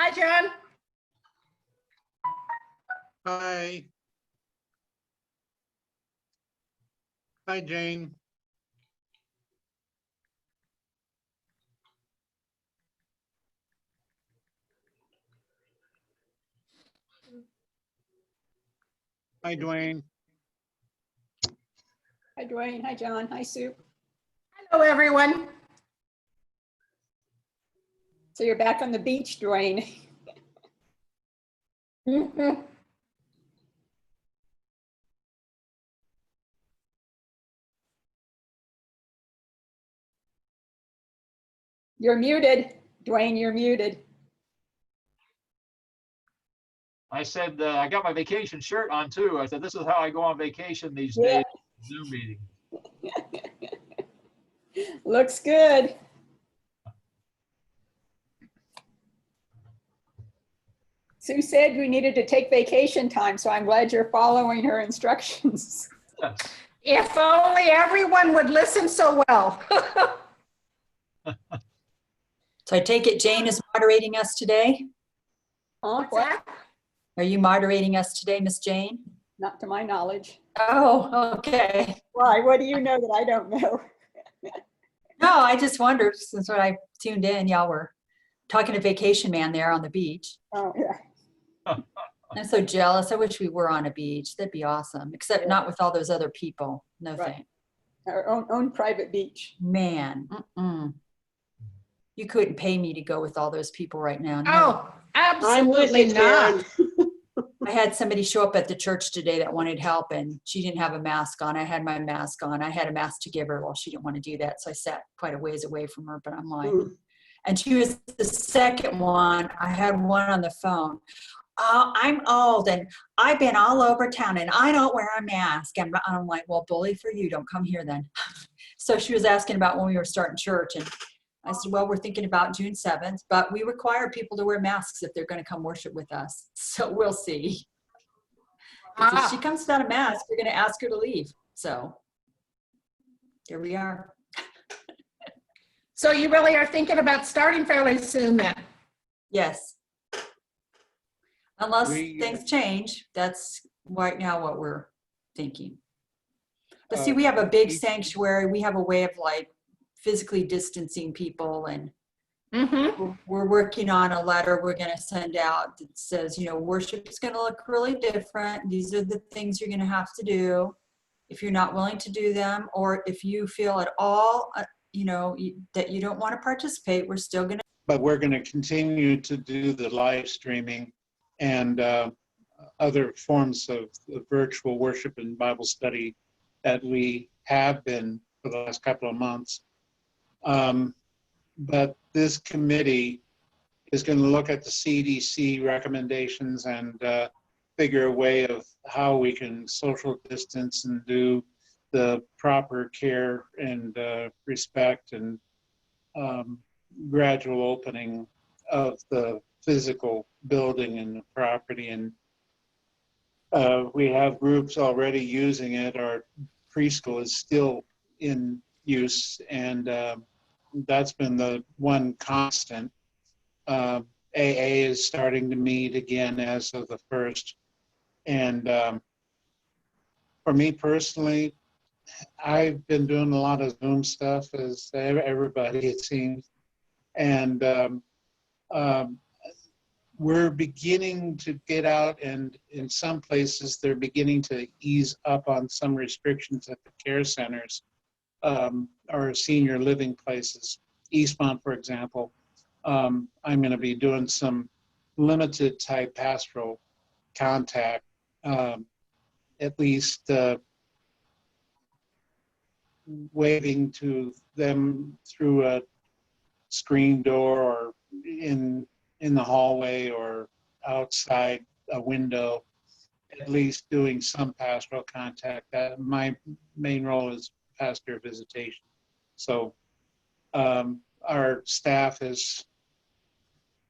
Hi, John. Hi. Hi, Jane. Hi, Dwayne. Hi, Dwayne. Hi, John. Hi, Sue. Hello, everyone. So you're back on the beach, Dwayne. You're muted. Dwayne, you're muted. I said, I got my vacation shirt on too. I said, this is how I go on vacation these Yeah. days. Zoom meeting. Looks good. Sue said we needed to take vacation time, so I'm glad you're following her instructions. Yes. If only everyone would listen so well. So I take it Jane is moderating us today? Huh? What's What? that? Are you moderating us today, Miss Jane? Not to my knowledge. Oh, okay. Why? What do you know that I don't know? No, I just wondered, since when I tuned in, y'all were talking to Vacation Man there on the beach. Oh, yeah. I'm so jealous. I wish we were on a beach. That'd be awesome, except Yeah. not with all those other people. No Right. thanks. Our own private beach. Man, you couldn't pay me to go with all those people right now. No. Oh, absolutely not. I had somebody show up at the church today that wanted help and she didn't have a mask on. I had my mask on. I had a mask to give her. Well, she didn't want to do that. So I sat quite a ways away from her, but I'm like, and she was the second one. I had one on the phone. Oh, I'm old and I've been all over town and I don't wear a mask. And I'm like, well, bully for you. Don't come here then. So she was asking about when we were starting church and I said, well, we're thinking about June 7th, but we require people to wear masks if they're going to come worship with us. So we'll see. 'Cause if she Ah, comes without a mask, we're going to ask her to leave. So here we are. so you really are thinking about starting fairly soon then? Yes. Unless We, things change, that's right now what we're thinking. But see, Uh, we have a big each- sanctuary. We have a way of like physically distancing people, and Mm-hmm. we're working on a letter we're going to send out that says, you know, worship is going to look really different. These are the things you're going to have to do. If you're not willing to do them, or if you feel at all, you know, that you don't want to participate, we're still going to. but we're going to continue to do the live streaming and other forms of virtual worship and Bible study that we have been for the last couple of months. But this committee is going to look at the CDC recommendations and figure a way of how we can social distance and do the proper care and respect and gradual opening of the physical building and the property. And we have groups already using it. Our preschool is still in use, and that's been the one constant. AA is starting to meet again as of the 1st. And for me personally, I've been doing a lot of Zoom stuff, as everybody, it seems. And we're beginning to get out, and in some places, they're beginning to ease up on some restrictions at the care centers or senior living places. Eastmont, for example. I'm going to be doing some limited type pastoral contact, at least waving to them through a screen door or in the hallway or outside a window, at least doing some pastoral contact. My main role is pastor visitation. So our staff is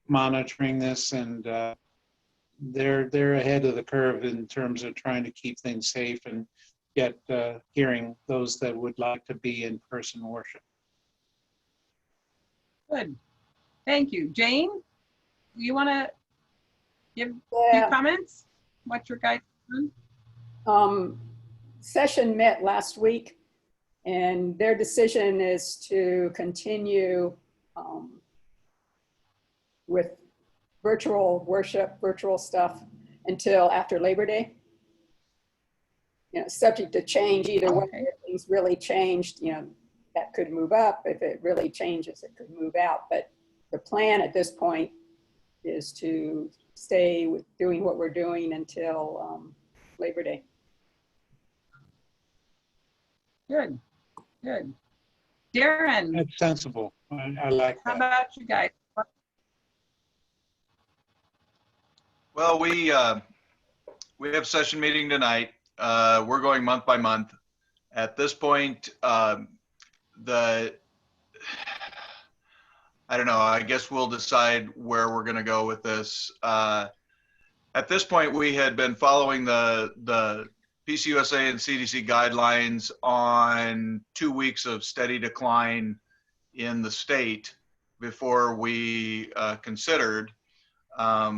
monitoring this, and they're ahead of the curve in terms of trying to keep things safe and get hearing those that would like to be in person worship. Good. Thank you. Jane, you want to give a few Yeah, comments? What your guys doing? session met last week, and their decision is to continue with virtual worship, virtual stuff until after Labor Day. You know, subject to change either way. Okay. If things really changed, you know, that could move up. If it really changes, it could move out. But the plan at this point is to stay with doing what we're doing until Labor Day. Good. Good. Darren, That's sensible. I like how that. about you guys? Well, we have session meeting tonight. We're going month by month. At this point, I don't know, I guess we'll decide where we're going to go with this. At this point, we had been following the PCUSA and CDC guidelines on 2 weeks of steady decline in the state before we considered. I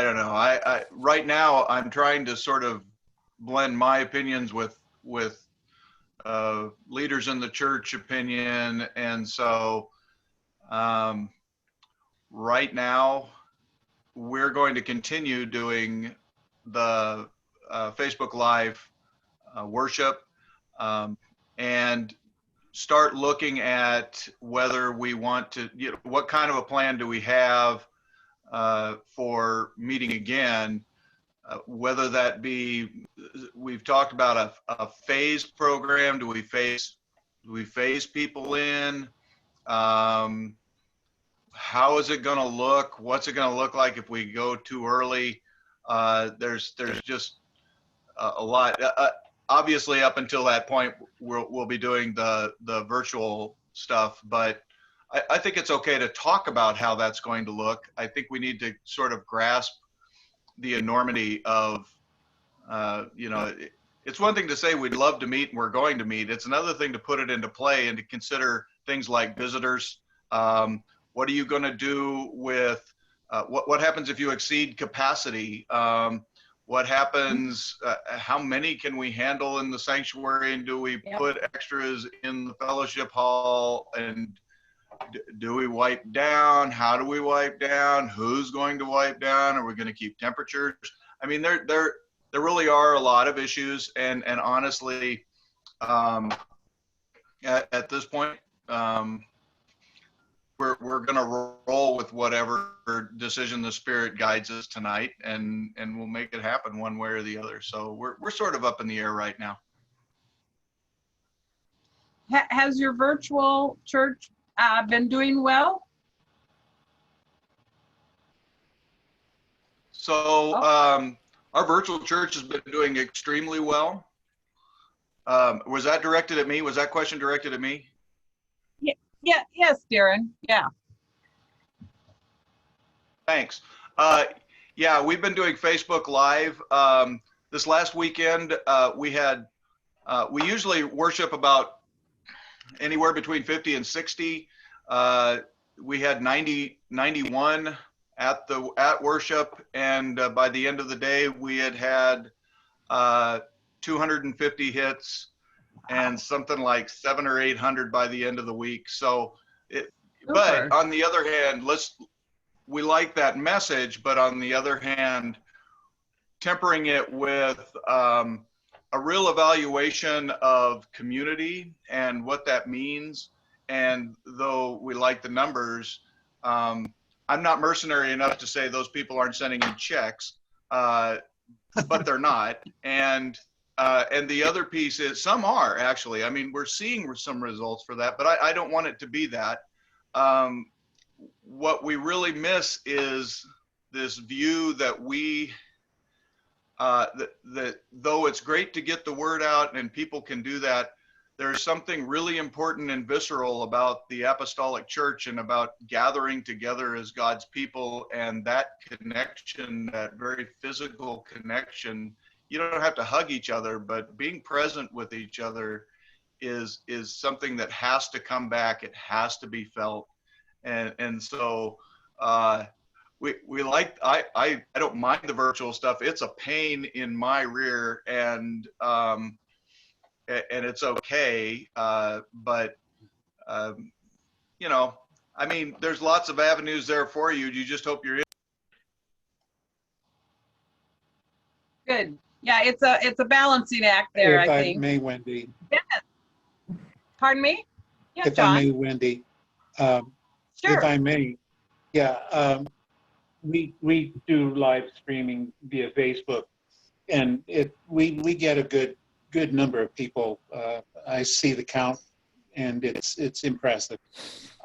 don't know. I right now I'm trying to sort of blend my opinions with leaders in the church opinion, and so right now we're going to continue doing the Facebook Live worship and start looking at whether we want to, you know, what kind of a plan do we have for meeting again, whether that be, we've talked about a phased program. Do we phase people in? How is it going to look? What's it going to look like if we go too early? There's just a lot. obviously up until that point, we'll be doing the virtual stuff, but I think it's okay to talk about how that's going to look. I think we need to sort of grasp the enormity of, you know, it's one thing to say we'd love to meet and we're going to meet. It's another thing to put it into play and to consider things like visitors. What are you going to do with, what happens if you exceed capacity? What happens, how many can we handle in the sanctuary, and do we put extras in the fellowship hall, and do we wipe down? How do we wipe down? Who's going to wipe down? Are we going to keep temperatures? I mean, there really are a lot of issues, and honestly, at this point, we're going to roll with whatever decision the Spirit guides us tonight, and we'll make it happen one way or the other. So we're sort of up in the air right now. Has your virtual church been doing well? So our virtual church has been doing extremely well. Was that directed at me? Was that question directed at me? Yeah, yes, Darren. Yeah. Thanks. Yeah, we've been doing Facebook Live. This last weekend, we usually worship about anywhere between 50 and 60. We had 91 at worship, and by the end of the day, we had 250 hits and something like 700 or 800 by the end of the week. So, but on the other hand, we like that message, but on the other hand, tempering it with a real evaluation of community and what that means. And though we like the numbers, I'm not mercenary enough to say those people aren't sending in checks, but they're not. And the other piece is some are actually. I mean, we're seeing some results for that, but I don't want it to be that. What we really miss is this view that that though it's great to get the word out and people can do that, there's something really important and visceral about the apostolic church and about gathering together as God's people, and that connection, that very physical connection. You don't have to hug each other, but being present with each other is something that has to come back. It has to be felt. And so we like, I don't mind the virtual stuff. It's a pain in my rear, and it's okay. But you know, I mean, there's lots of avenues there for you. You just hope you're in. Good. Yeah, it's a balancing act there, If I I think. may, Wendy. Dennis. Pardon me? Yeah, If John. I may, Wendy. Sure. If I may, yeah. We do live streaming via Facebook, and we get a good number of people. I see the count, and it's impressive.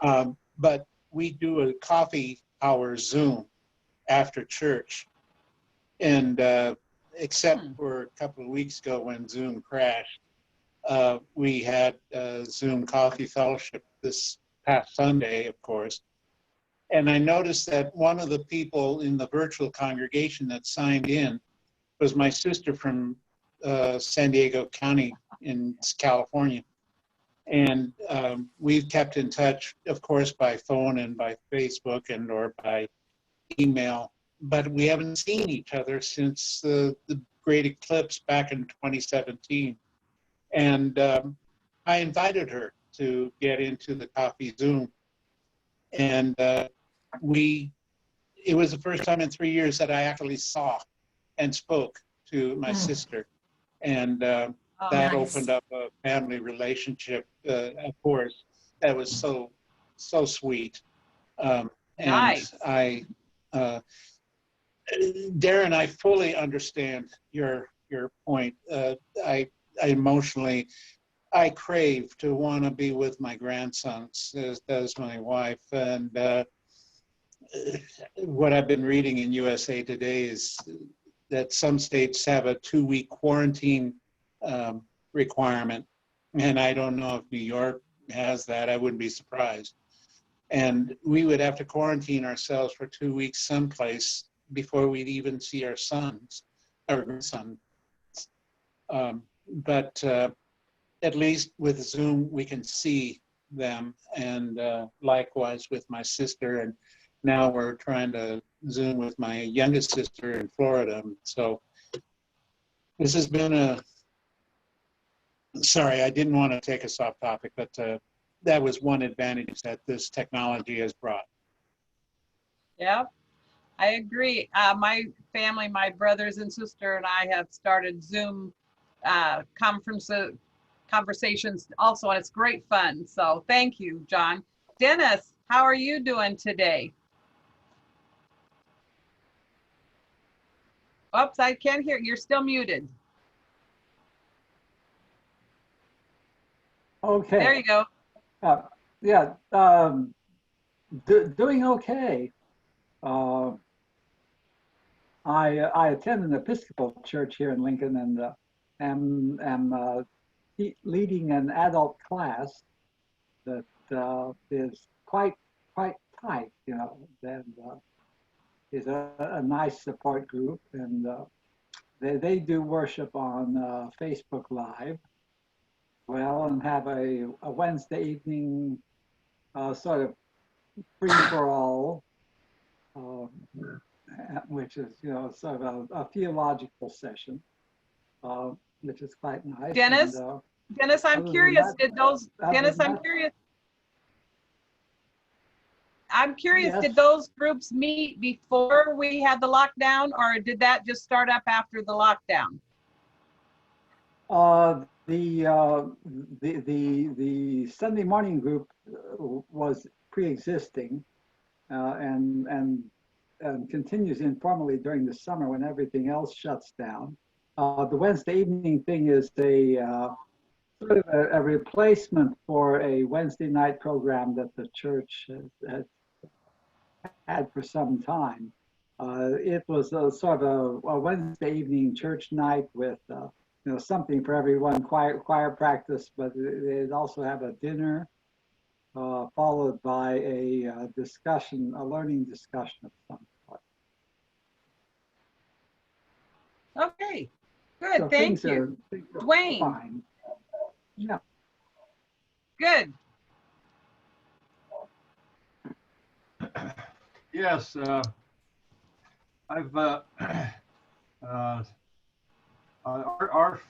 But we do a coffee hour Zoom after church, and except for a couple of weeks ago when Zoom crashed, we had Zoom coffee fellowship this past Sunday, of course. And I noticed that one of the people in the virtual congregation that signed in was my sister from San Diego County in California. And we've kept in touch, of course, by phone and by Facebook and or by email, but we haven't seen each other since the great eclipse back in 2017. And I invited her to get into the coffee Zoom. And it was the first time in 3 years that I actually saw and spoke to my sister. And that nice. opened up a family relationship, of course, that was so sweet. And Nice. Darren, I fully understand your point. I emotionally, I crave to want to be with my grandsons, as does my wife. And what I've been reading in USA Today is that some states have a 2-week quarantine requirement. And I don't know if New York has that. I wouldn't be surprised. And we would have to quarantine ourselves for 2 weeks someplace before we'd even see our sons, or son. But at least with Zoom, we can see them, and likewise with my sister. And now we're trying to Zoom with my youngest sister in Florida. So this has been sorry, I didn't want to take us off topic, but that was one advantage that this technology has brought. Yeah, I agree. My family, my brothers and sister and I have started Zoom conversations also, and it's great fun. So thank you, John. Dennis, how are you doing today? Oops, I can't hear. You're still muted. Okay. There you go. Yeah, doing okay. I attend an Episcopal church here in Lincoln, and am leading an adult class that is quite tight, you know, and is a nice support group, and they do worship on Facebook Live. Well, and have a Wednesday evening sort of free for all, which is, you know, sort of a theological session, which is quite nice. Dennis, And, Dennis, I'm curious. Did those? Dennis, I'm curious. I'm curious. Yes. Did those groups meet before we had the lockdown, or did that just start up after the lockdown? The Sunday morning group was pre-existing and continues informally during the summer when everything else shuts down. The Wednesday evening thing is sort of a replacement for a Wednesday night program that the church has had for some time. It was a sort of a Wednesday evening church night with you know, something for everyone, choir practice, but they'd also have a dinner followed by a discussion, a learning discussion of some sort. Okay, good, So thank things you. are Dwayne. fine. Yeah. Good. Yes, I've our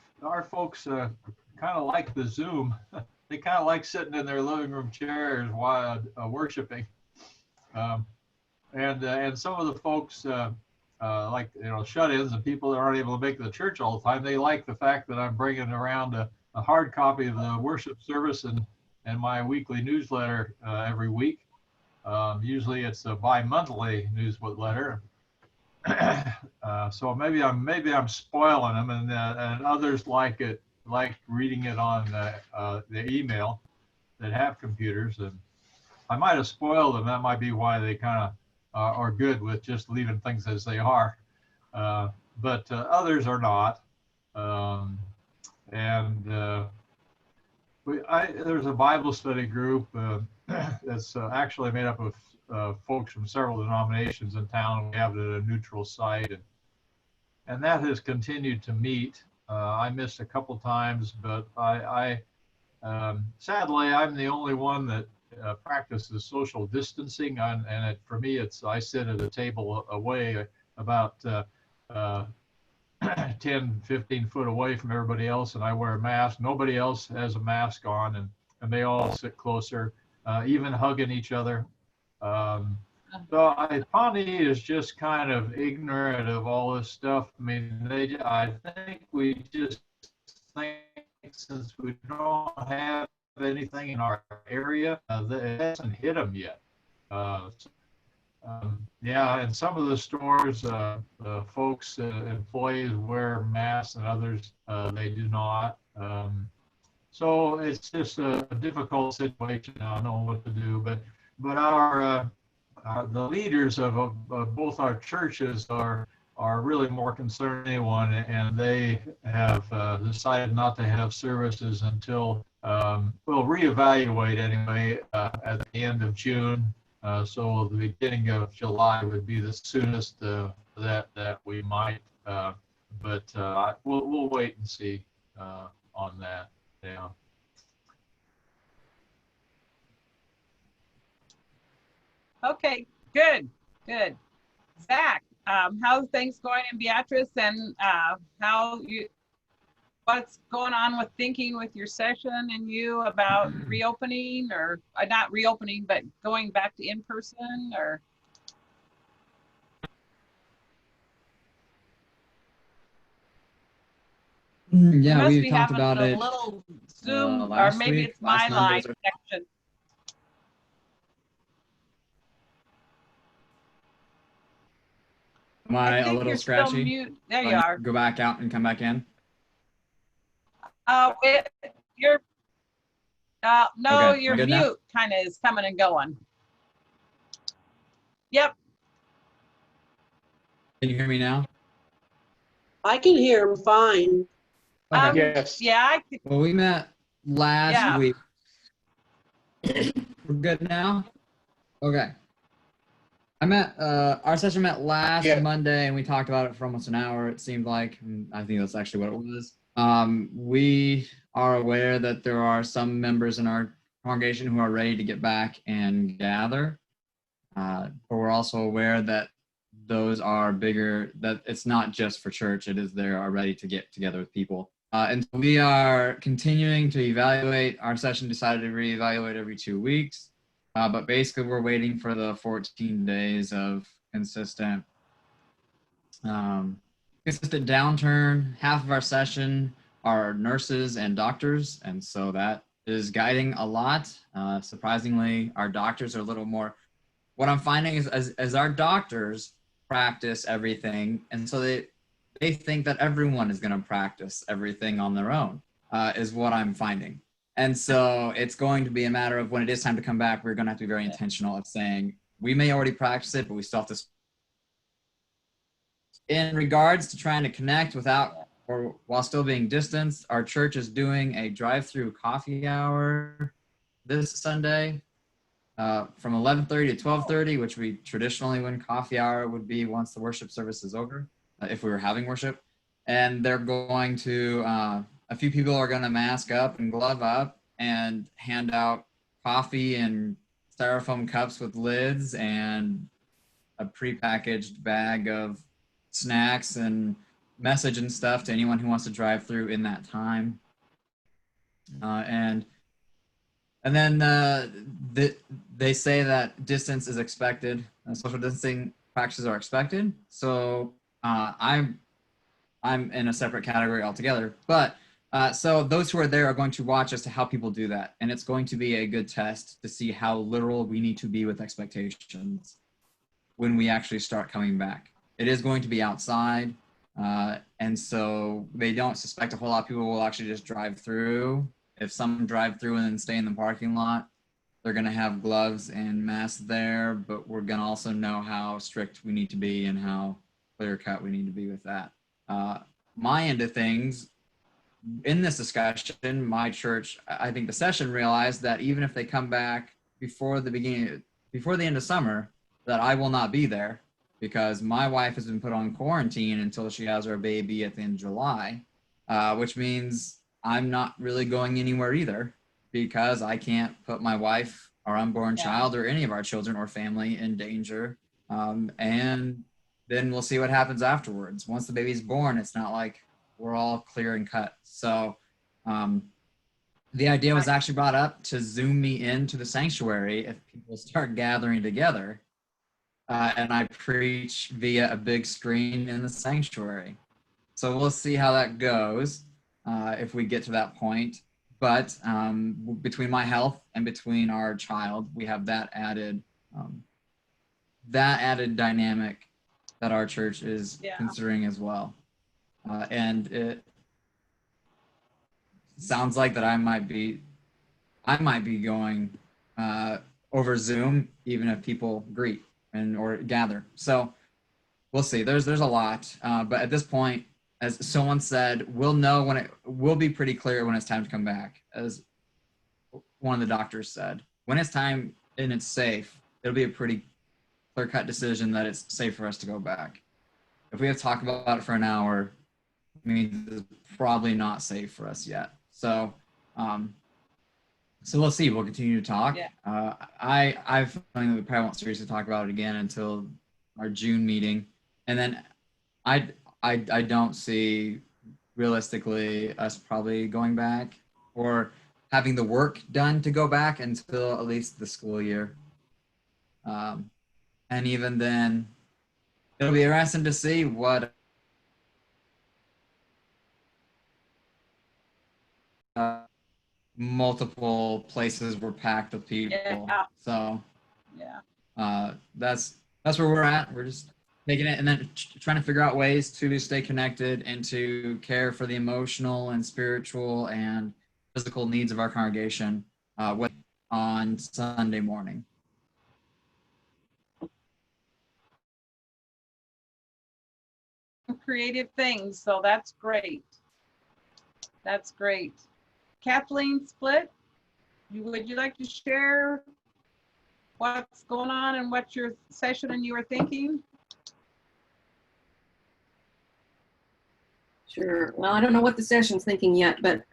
folks kind of like the Zoom. They kind of like sitting in their living room chairs while worshiping, and some of the folks like, you know, shut-ins and people that aren't able to make it to church all the time. They like the fact that I'm bringing around a hard copy of the worship service and my weekly newsletter every week. Usually it's a bi-monthly newsletter. So maybe I'm spoiling them, and others like reading it on the email that have computers, and I might have spoiled them. That might be why they kind of are good with just leaving things as they are, but others are not. There's a Bible study group that's actually made up of folks from several denominations in town. We have it at a neutral site, and that has continued to meet. I missed a couple times, but sadly, I'm the only one that practices social distancing, for me, I sit at a table away about 10, 15 foot away from everybody else, and I wear a mask. Nobody else has a mask on, and they all sit closer, even hugging each other. So Pawnee is just kind of ignorant of all this stuff. I mean, I think we just think since we don't have anything in our area, that it hasn't hit them yet. Yeah, and some of the stores, folks, employees wear masks, and others they do not. So it's just a difficult situation. I don't know what to do, but the leaders of both our churches are are really more concerned than anyone, and they have decided not to have services until, we'll reevaluate anyway at the end of June. So the beginning of July would be the soonest that we might, but we'll wait and see on that. Yeah. Okay, good, good. Zach, how's things going in Beatrice, and what's going on with thinking with your session and you about reopening, or not reopening, but going back to in person, or? You Yeah, must we be talked having about a it little Zoom, or last maybe week, it's my last Monday. line connection. Am I I a think little you're still scratchy? mute. There Do you I need are. to go back out and come back in? You're no, Okay, am your I good now? mute kind of is coming and going. Yep. Can you hear me now? I can hear him fine. Okay. Yes. Yeah, Well, we met last Yeah. week. We're good now? Okay. Our session met last Yeah. Monday, and we talked about it for almost an hour, it seemed like. And I think that's actually what it was. We are aware that there are some members in our congregation who are ready to get back and gather. But we're also aware that those are bigger, that it's not just for church, it is they are ready to get together with people. And so we are continuing to evaluate. Our session decided to reevaluate every 2 weeks. But basically, we're waiting for the 14 days of consistent downturn. Half of our session are nurses and doctors, and so that is guiding a lot. Surprisingly, our doctors are a little more. What I'm finding is as our doctors practice everything, and so they think that everyone is going to practice everything on their own, is what I'm finding. And so it's going to be a matter of when it is time to come back, we're going to have to be very intentional of saying, we may already practice it, but we still have to. In regards to trying to connect without or while still being distanced, our church is doing a drive-through coffee hour this Sunday from 11:30 to 12:30, which we traditionally when coffee hour would be once the worship service is over, if we were having worship. And they're going to, a few people are going to mask up and glove up and hand out coffee in styrofoam cups with lids and a prepackaged bag of snacks and message and stuff to anyone who wants to drive through in that time. And then they say that distance is expected, social distancing practices are expected. So I'm in a separate category altogether. But so those who are there are going to watch as to how people do that. And it's going to be a good test to see how literal we need to be with expectations when we actually start coming back. It is going to be outside. And so they don't suspect a whole lot of people will actually just drive through. If some drive through and then stay in the parking lot, they're going to have gloves and masks there, but we're going to also know how strict we need to be and how clear cut we need to be with that. My end of things, in this discussion, my church, I think the session realized that even if they come back before the end of summer, that I will not be there because my wife has been put on quarantine until she has her baby at the end of July, which means I'm not really going anywhere either because I can't put my wife, our unborn child, or any of our children or family in danger. And then we'll see what happens afterwards. Once the baby's born, it's not like we're all clear and cut. So the idea was actually brought up to Zoom me into the sanctuary if people start gathering together. And I preach via a big screen in the sanctuary. So we'll see how that goes if we get to that point. But between my health and between our child, we have that added dynamic that our church is considering as well. And it sounds like that I might be going over Zoom, even if people greet or gather. So we'll see. There's a lot, but at this point, as someone said, we'll know when it will be pretty clear when it's time to come back. As one of the doctors said, when it's time and it's safe, it'll be a pretty clear-cut decision that it's safe for us to go back. If we have to talk about it for an hour, I mean, it's probably not safe for us yet. So, so we'll see. We'll continue to talk. Yeah. I've feeling that we probably won't seriously talk about it again until our June meeting, and then I don't see realistically us probably going back or having the work done to go back until at least the school year. And even then, it'll be interesting to see what multiple places were packed with people. Yeah. So Yeah. that's where we're at. We're just taking it and then trying to figure out ways to stay connected and to care for the emotional and spiritual and physical needs of our congregation on Sunday morning. Creative things, so that's great. That's great. Kathleen Split, would you like to share what's going on and what your session and you were thinking? Sure. Well, I don't know what the session's thinking yet, but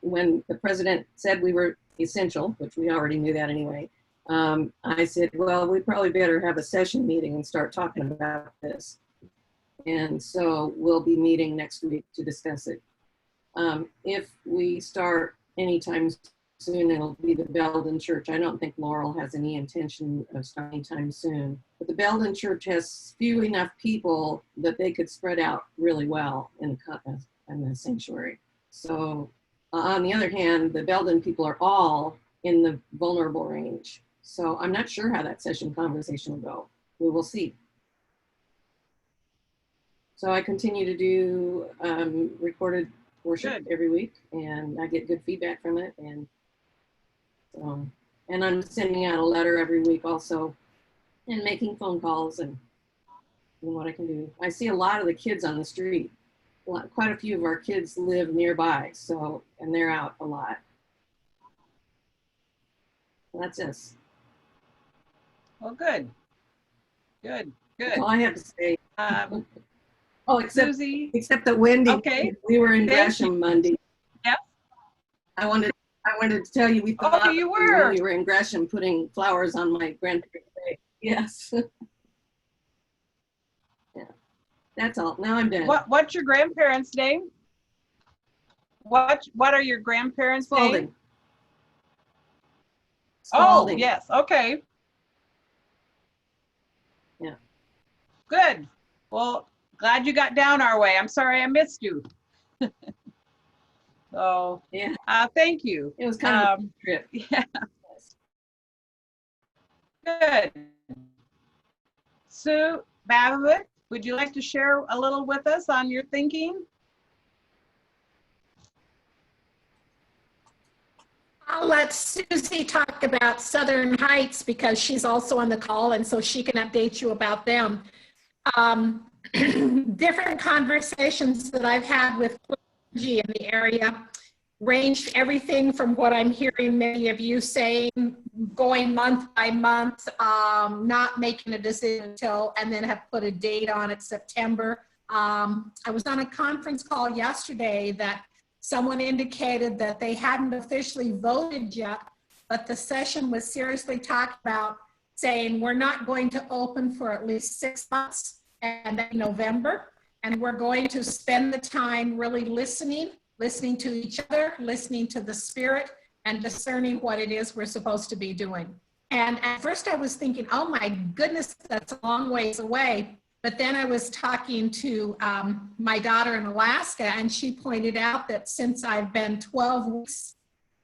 when the president said we were essential, which we already knew that anyway, I said, well, we probably better have a session meeting and start talking about this. And so we'll be meeting next week to discuss it. If we start anytime soon, it'll be the Belden Church. I don't think Laurel has any intention of starting anytime soon. But the Belden Church has few enough people that they could spread out really well in the sanctuary. So on the other hand, the Belden people are all in the vulnerable range. So I'm not sure how that session conversation will go. We will see. So I continue to do recorded worship every week, and I get good feedback from it. And I'm sending out a letter every week also, and making phone calls and what I can do. I see a lot of the kids on the street. Quite a few of our kids live nearby, and they're out a lot. That's us. Well, good. Good. That's all I have to say. Oh, Susie. except that Wendy, Okay. we were in Thank Gresham you. Monday. Yep. I wanted to tell you we thought Oh, you were. when we were in Gresham putting flowers on my grandparents' grave. Yes. Yeah. That's all. Now I'm done. What's your grandparents' name? What are your grandparents' Spalding. name? Spalding. Oh, yes. Okay. Yeah. Good. Well, glad you got down our way. I'm sorry I missed you. So, yeah. Thank you. It was kind of a trip. Yeah. Good. Sue Babbitt, would you like to share a little with us on your thinking? I'll let Susie talk about Southern Heights because she's also on the call, and so she can update you about them. Different conversations that I've had with clergy in the area ranged everything from what I'm hearing many of you saying, going month by month, not making a decision until, and then have put a date on it, September. I was on a conference call yesterday that someone indicated that they hadn't officially voted yet, but the session was seriously talked about saying we're not going to open for at least 6 months and then November, and we're going to spend the time really listening to each other, listening to the Spirit, and discerning what it is we're supposed to be doing. And at first I was thinking, oh my goodness, that's a long ways away. But then I was talking to my daughter in Alaska, and she pointed out that since I've been 12 weeks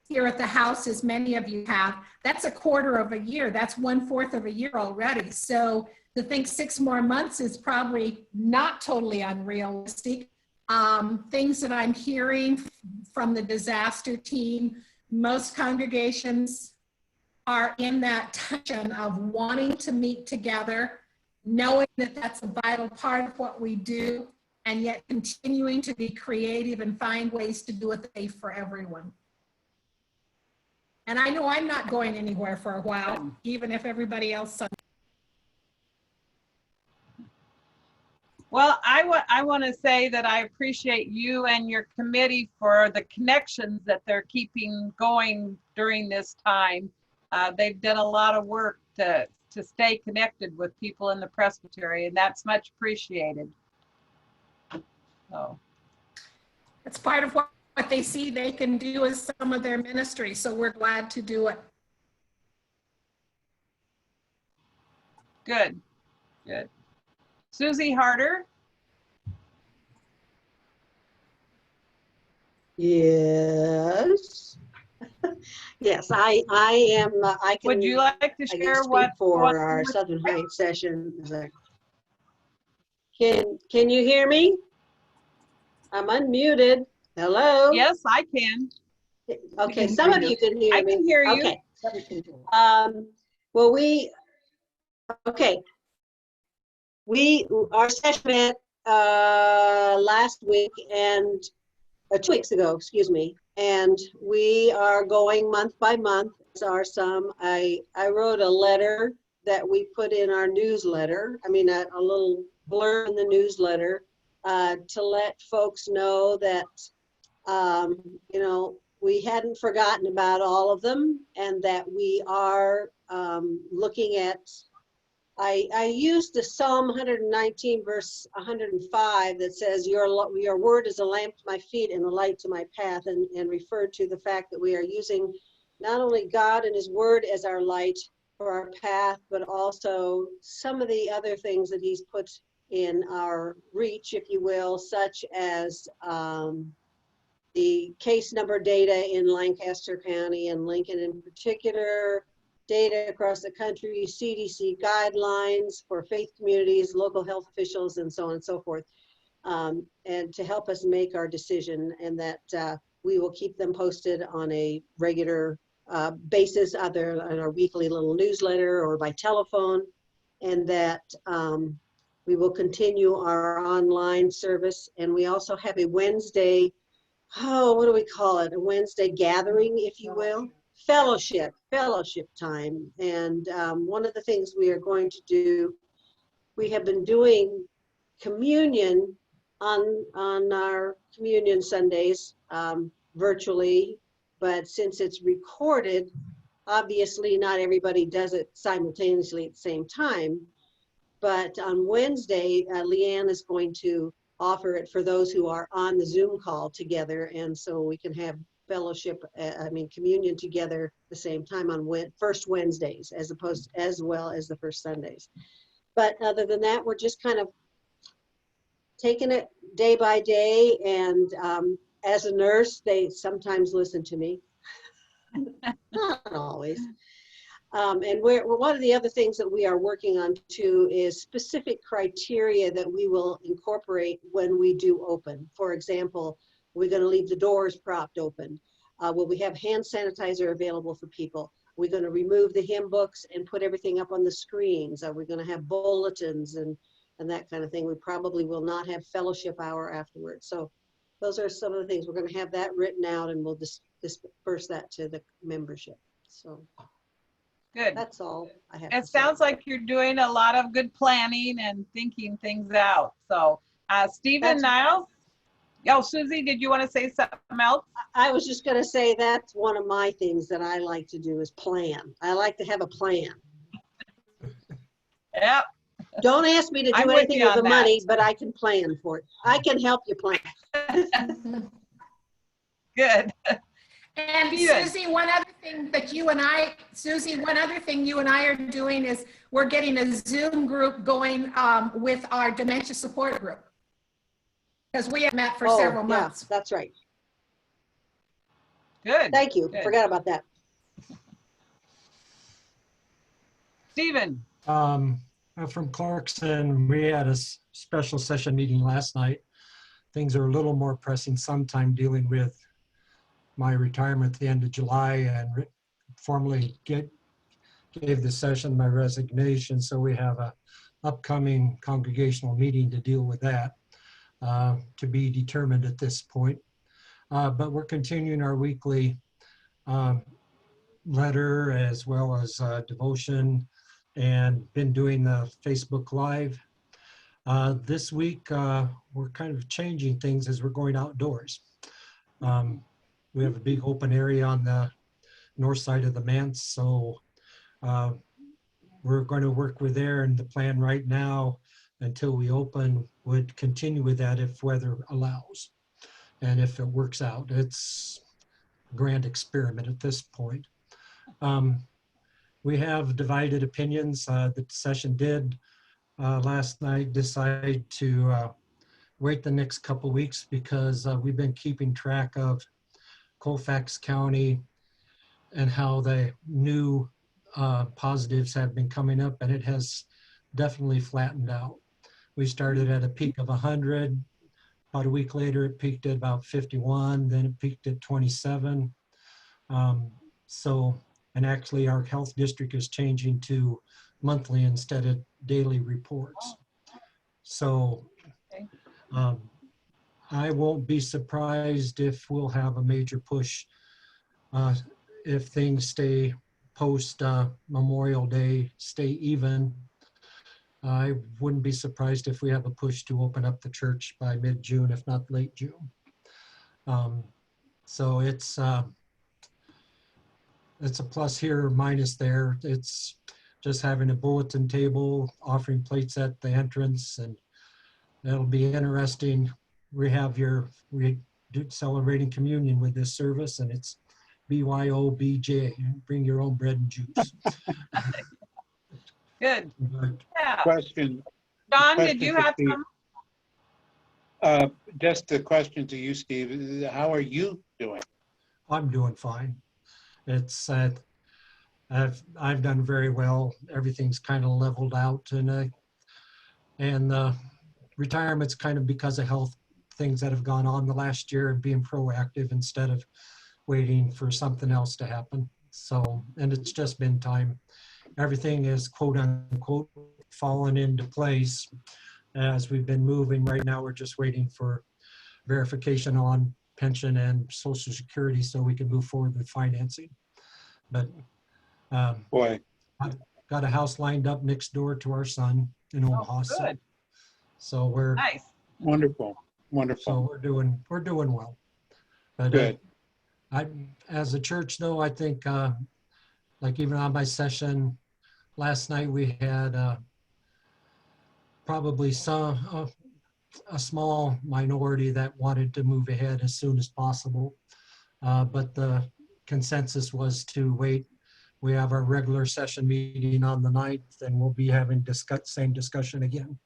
here at the house, as many of you have, that's a quarter of a year. That's 1/4 of a year already. So to think 6 more months is probably not totally unrealistic. Things that I'm hearing from the disaster team, most congregations are in that tension of wanting to meet together, knowing that that's a vital part of what we do, and yet continuing to be creative and find ways to do it safe for everyone. And I know I'm not going anywhere for a while, even if everybody else. Well, I want to say that I appreciate you and your committee for the connections that they're keeping going during this time. They've done a lot of work to stay connected with people in the presbytery, and that's much appreciated. So It's part of what they see they can do as some of their ministry, so we're glad to do it. good, good. Susie Harder. Yes. Yes, I am, I can. Would you like to I can share speak what? for our Southern Heights session. Can you hear me? I'm unmuted. Hello? Yes, I can. Okay, some of you can hear me. I can hear you. Okay. Well, our session met last week and 2 weeks ago, excuse me, and we are going month by month. I wrote a letter that we put in our newsletter. I mean, a little blurb in the newsletter to let folks know that, you know, we hadn't forgotten about all of them, and that we are looking at, I used the Psalm 119 verse 105 that says, your word is a lamp to my feet and a light to my path, and referred to the fact that we are using not only God and his word as our light for our path, but also some of the other things that he's put in our reach, if you will, such as the case number data in Lancaster County and Lincoln in particular, data across the country, CDC guidelines for faith communities, local health officials, and so on and so forth, and to help us make our decision, and that we will keep them posted on a regular basis, either on our weekly little newsletter or by telephone, and that we will continue our online service. And we also have a Wednesday, what do we call it? A Wednesday gathering, if you will. Fellowship time. And one of the things we are going to do, we have been doing communion on our communion Sundays virtually, but since it's recorded, obviously not everybody does it simultaneously at the same time. But on Wednesday, Leanne is going to offer it for those who are on the Zoom call together, and so we can have fellowship, communion together at the same time on first Wednesdays, as well as the first Sundays. But other than that, we're just kind of taking it day by day, and as a nurse, they sometimes listen to me. Not always. And one of the other things that we are working on too is specific criteria that we will incorporate when we do open. For example, we're going to leave the doors propped open. Will we have hand sanitizer available for people? We're going to remove the hymn books and put everything up on the screens. Are we going to have bulletins and that kind of thing? We probably will not have fellowship hour afterwards. So those are some of the things. We're going to have that written out, and we'll disperse that to the membership. So good. That's all I have. It sounds like you're doing a lot of good planning and thinking things out. So Stephen Niles. Oh, Susie, did you want to say something else? I was just going to say that's one of my things that I like to do is plan. I like to have a plan. Yep. Don't ask me to do anything with the money, but I can plan for it. I can help you plan. Good. And Susie, one other thing you and I are doing is we're getting a Zoom group going with our dementia support group, because we have met for several months. Yeah, that's right. Good. Thank you. Good. Forgot about that. Stephen. From Clarkson, we had a special session meeting last night. Things are a little more pressing sometime, dealing with my retirement at the end of July, and formally gave the session my resignation. So we have a upcoming congregational meeting to deal with that, to be determined at this point. But we're continuing our weekly letter as well as devotion, and been doing the Facebook Live. This week, we're kind of changing things as we're going outdoors. We have a big open area on the north side of the manse, so we're going to work with there, and the plan right now until we open would continue with that if weather allows. And if it works out, it's a grand experiment at this point. We have divided opinions. The session did last night decide to wait the next couple weeks because we've been keeping track of Colfax County and how the new positives have been coming up, and it has definitely flattened out. We started at a peak of 100. About a week later, it peaked at about 51, then it peaked at 27. And actually our health district is changing to monthly instead of daily reports. So I won't be surprised if we'll have a major push if things stay post Memorial Day, stay even. I wouldn't be surprised if we have a push to open up the church by mid-June, if not late June. So it's a plus here, minus there. It's just having a bulletin table, offering plates at the entrance, and that'll be interesting. We do celebrating communion with this service, and it's BYOBJ, bring your own bread and juice. Good. Yeah. Question. John, question did you for have Steve. some? Just a question to you, Steve. How are you doing? I'm doing fine. It's I've done very well. Everything's kind of leveled out, and retirement's kind of because of health things that have gone on the last year and being proactive instead of waiting for something else to happen. So, and it's just been time. Everything is quote unquote fallen into place as we've been moving. Right now, we're just waiting for verification on pension and Social Security so we can move forward with financing. But Boy, I've got a house lined up next door to our son in Omaha. Good. So we're Nice. wonderful, wonderful. so we're doing well. But Good. As a church though, I think like even on my session last night, we had probably a small minority that wanted to move ahead as soon as possible. But the consensus was to wait. We have our regular session meeting on the 9th, and we'll be having same discussion again.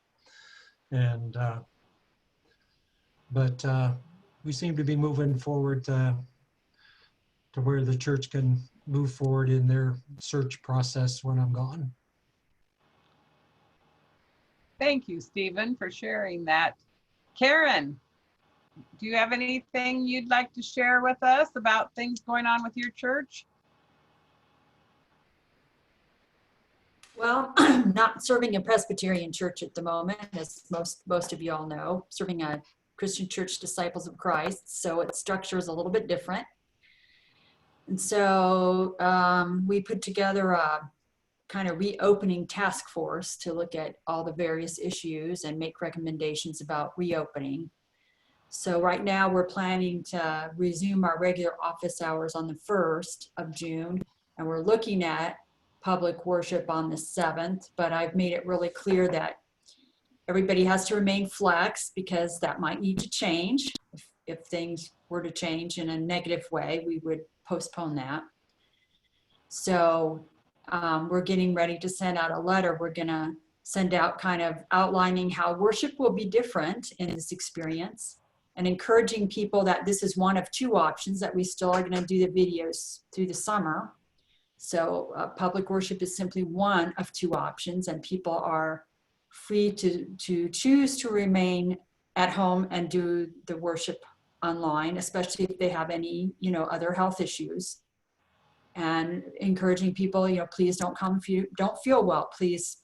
And but we seem to be moving forward to where the church can move forward in their search process when I'm gone. Thank you, Stephen, for sharing that. Karen, do you have anything you'd like to share with us about things going on with your church? Well, I'm not serving a Presbyterian church at the moment, as most of you all know, serving a Christian Church Disciples of Christ. So its structure is a little bit different. And so we put together a kind of reopening task force to look at all the various issues and make recommendations about reopening. So right now we're planning to resume our regular office hours on the 1st of June, and we're looking at public worship on the 7th, but I've made it really clear that everybody has to remain flex because that might need to change. If things were to change in a negative way, we would postpone that. So we're getting ready to send out a letter. We're gonna send out kind of outlining how worship will be different in this experience and encouraging people that this is one of two options, that we still are gonna do the videos through the summer. So public worship is simply one of two options, and people are free to choose to remain at home and do the worship online, especially if they have any, other health issues. and encouraging people, please don't come if you don't feel well. Please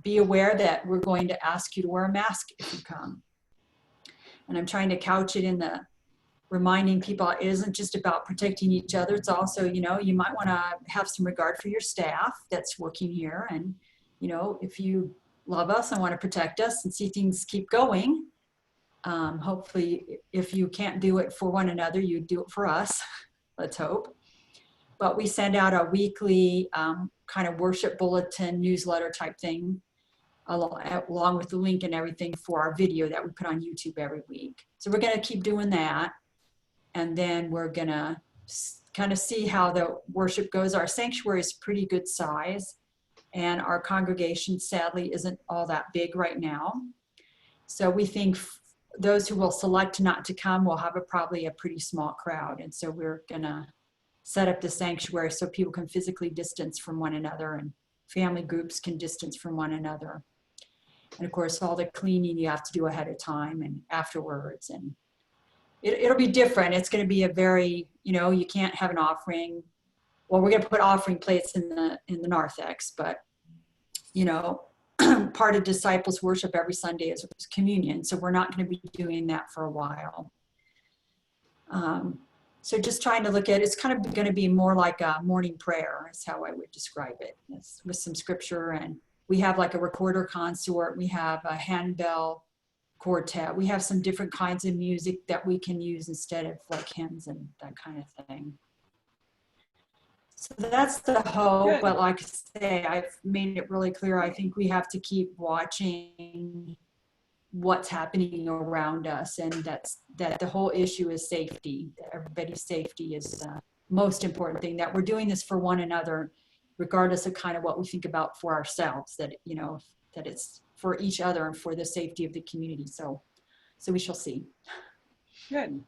be aware that we're going to ask you to wear a mask if you come. And I'm trying to couch it in the reminding people it isn't just about protecting each other. It's also, you might want to have some regard for your staff that's working here. And, if you love us and want to protect us and see things keep going, hopefully if you can't do it for one another, you do it for us. Let's hope. But we send out a weekly kind of worship bulletin newsletter type thing, along with the link and everything for our video that we put on YouTube every week. So we're going to keep doing that. And then we're going to kind of see how the worship goes. Our sanctuary is pretty good size, and our congregation sadly isn't all that big right now. So we think those who will select not to come will have probably a pretty small crowd. And so we're going to set up the sanctuary so people can physically distance from one another and family groups can distance from one another. And of course, all the cleaning you have to do ahead of time and afterwards. And it'll be different. It's going to be a very, you can't have an offering. Well, we're going to put offering plates in the narthex, but, part of disciples worship every Sunday is communion. So we're not going to be doing that for a while. So just trying to look at, it's kind of going to be more like a morning prayer is how I would describe it. It's with some scripture, and we have like a recorder consort. We have a handbell quartet. We have some different kinds of music that we can use instead of like hymns and that kind of thing. So that's the hope. Good. But like I say, I've made it really clear. I think we have to keep watching what's happening around us, and that the whole issue is safety. Everybody's safety is the most important thing, that we're doing this for one another, regardless of kind of what we think about for ourselves, that that it's for each other and for the safety of the community. So we shall see. Good.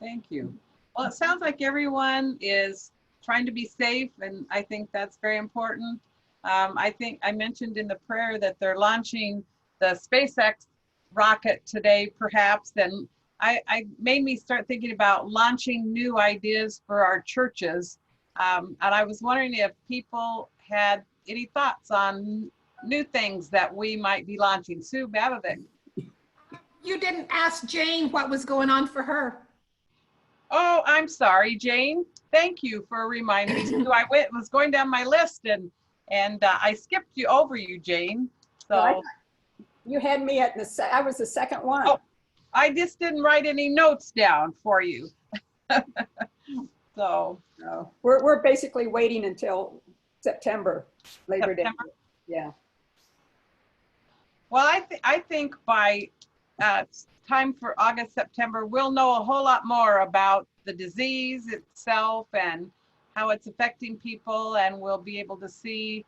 Thank you. Well, it sounds like everyone is trying to be safe, and I think that's very important. I think I mentioned in the prayer that they're launching the SpaceX rocket today, perhaps, then I made me start thinking about launching new ideas for our churches. And I was wondering if people had any thoughts on new things that we might be launching. Sue Babovic. You didn't ask Jane what was going on for her. Oh, I'm sorry, Jane. Thank you for reminding me. So I was going down my list and I skipped over you, Jane. So. You had me at I was the second one. Oh, I just didn't write any notes down for you. So no, we're basically waiting until September, Labor Day. Yeah. Well, I think by time for August, September, we'll know a whole lot more about the disease itself and how it's affecting people, and we'll be able to see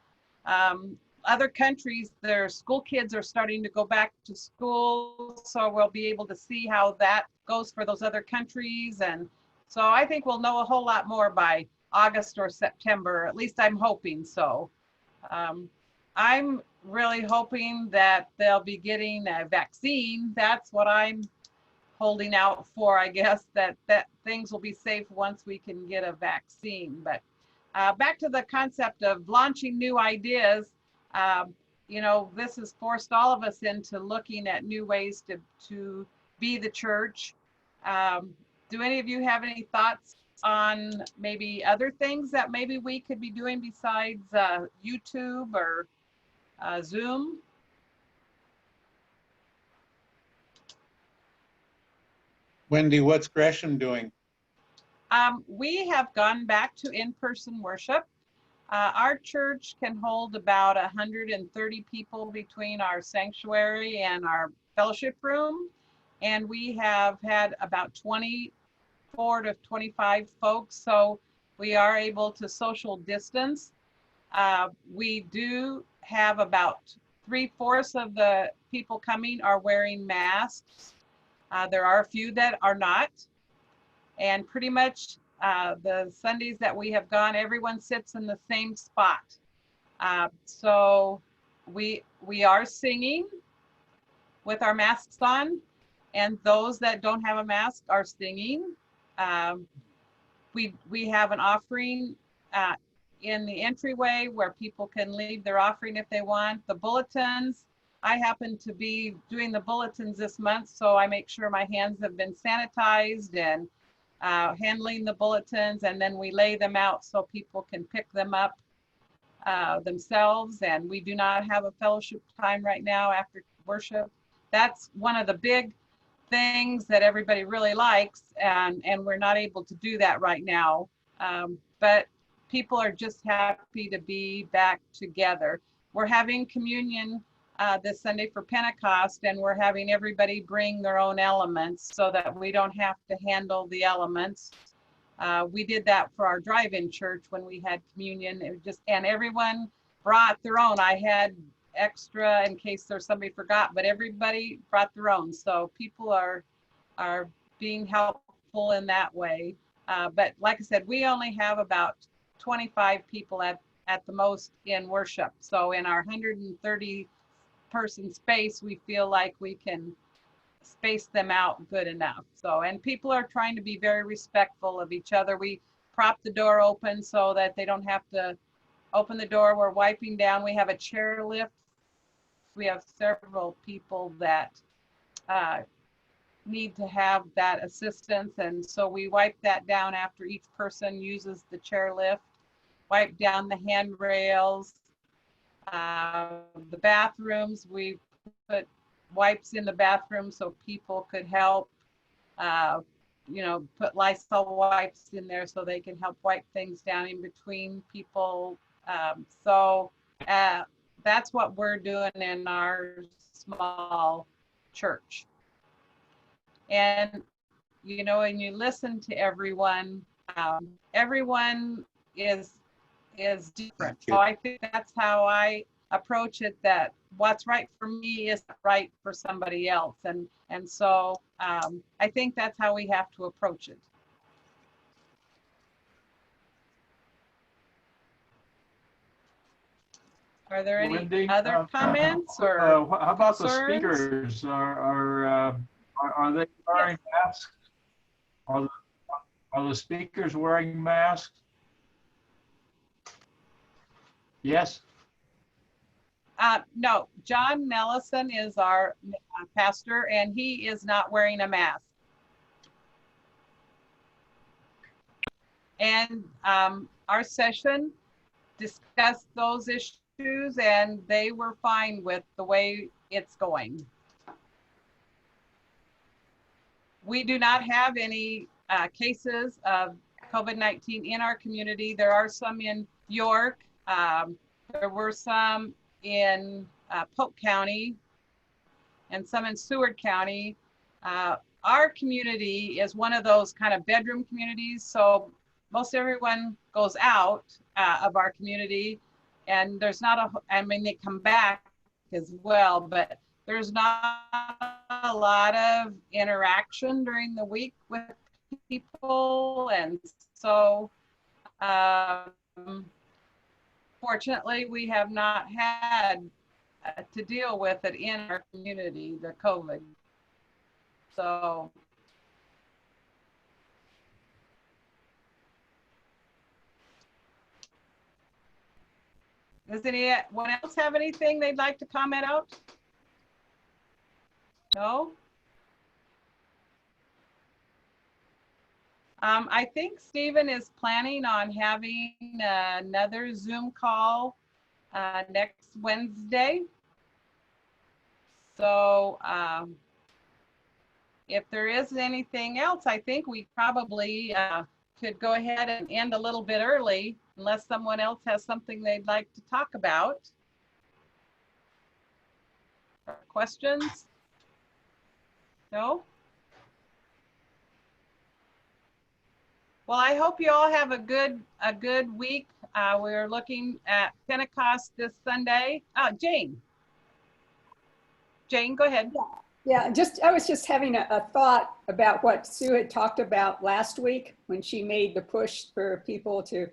other countries, their school kids are starting to go back to school, so we'll be able to see how that goes for those other countries. And so I think we'll know a whole lot more by August or September, at least I'm hoping so. I'm really hoping that they'll be getting a vaccine. That's what I'm holding out for, I guess, that things will be safe once we can get a vaccine. But back to the concept of launching new ideas. This has forced all of us into looking at new ways to be the church. Do any of you have any thoughts on maybe other things that maybe we could be doing besides YouTube or Zoom? Wendy, what's Gresham doing? We have gone back to in-person worship. Our church can hold about 130 people between our sanctuary and our fellowship room. And we have had about 24 to 25 folks. So we are able to social distance. We do have about 3/4 of the people coming are wearing masks. There are a few that are not. And pretty much the Sundays that we have gone, everyone sits in the same spot. So we are singing with our masks on, and those that don't have a mask are singing. we have an offering in the entryway where people can leave their offering if they want. The bulletins, I happen to be doing the bulletins this month, so I make sure my hands have been sanitized and handling the bulletins, and then we lay them out so people can pick them up themselves. And we do not have a fellowship time right now after worship. That's one of the big things that everybody really likes, and we're not able to do that right now. But people are just happy to be back together. We're having communion this Sunday for Pentecost, and we're having everybody bring their own elements so that we don't have to handle the elements. We did that for our drive-in church when we had communion. It just, and everyone brought their own. I had extra in case there's somebody forgot, but everybody brought their own. So people are being helpful in that way. But like I said, we only have about 25 people at the most in worship. So in our 130 person space, we feel like we can space them out good enough. So, and people are trying to be very respectful of each other. We prop the door open so that they don't have to open the door. We're wiping down. We have a chair lift. We have several people that need to have that assistance. And so we wipe that down after each person uses the chair lift, wipe down the handrails. The bathrooms, we put wipes in the bathroom so people could help, put Lysol wipes in there so they can help wipe things down in between people. That's what we're doing in our small church. And, when you listen to everyone, everyone is different. So I think that's how I approach it, that what's right for me isn't right for somebody else. And so I think that's how we have to approach it. Are there any Wendy, other comments or how about the concerns? speakers? Are they wearing masks? Are the speakers wearing masks? Yes. No, John Nellison is our pastor, and he is not wearing a mask. And our session discussed those issues, and they were fine with the way it's going. We do not have any cases of COVID-19 in our community. There are some in York. There were some in Polk County and some in Seward County. Our community is one of those kind of bedroom communities, so most everyone goes out of our community, and there's not they come back as well, but there's not a lot of interaction during the week with people, and so fortunately, we have not had to deal with it in our community, the COVID. So, does anyone else have anything they'd like to comment out? No? I think Stephen is planning on having another Zoom call next Wednesday. So if there is anything else, I think we probably could go ahead and end a little bit early, unless someone else has something they'd like to talk about. Questions? No? Well, I hope you all have a good week. We're looking at Pentecost this Sunday. Jane, go ahead. Yeah, I was just having a thought about what Sue had talked about last week when she made the push for people to